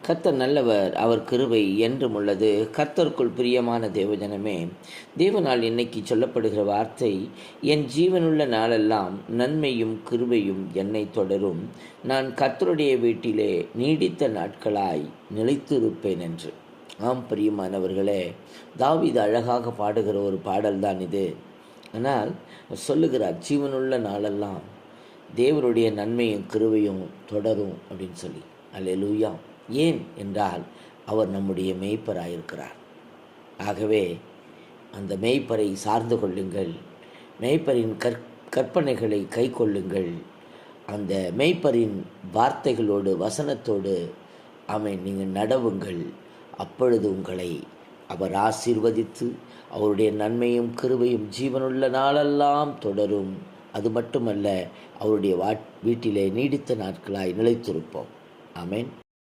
கர்த்தர் நல்லவர், அவர் கிருபை என்றும் உள்ளது. கர்த்தருக்குள் பிரியமான தேவஜனமே, தேவனால் இன்னைக்கு சொல்லப்படுகிற வார்த்தை, என் ஜீவனுள்ள நாளெல்லாம் நன்மையும் கிருபையும் என்னை தொடரும், நான் கர்த்தருடைய வீட்டிலே நீடித்த நாட்களாய் நிலைத்திருப்பேன் என்று. ஆம் பிரியமானவர்களே, தாவீது அழகாக பாடுகிற ஒரு பாடல்தான் இது. ஆனால் சொல்லுகிறார், ஜீவனுள்ள நாளெல்லாம் தேவனுடைய நன்மையும் கிருபையும் தொடரும் அப்படின்னு சொல்லி. அல்லேலூயா. ஏன் என்றால் அவர் நம்முடைய மேய்ப்பராயிருக்கிறார். ஆகவே அந்த மேய்ப்பரை சார்ந்து கொள்ளுங்கள், மேய்ப்பரின் கற்பனைகளை கை கொள்ளுங்கள், அந்த மேய்ப்பரின் வார்த்தைகளோடு வசனத்தோடு நீங்கள் நடவுங்கள். அப்பொழுது உங்களை அவர் ஆசீர்வதித்து அவருடைய நன்மையும் கிருபையும் ஜீவனுள்ள நாளெல்லாம் தொடரும். அது மட்டுமல்ல, அவருடைய வீட்டிலே நீடித்த நாட்களாய் நிலைத்திருப்போம். ஆமென்.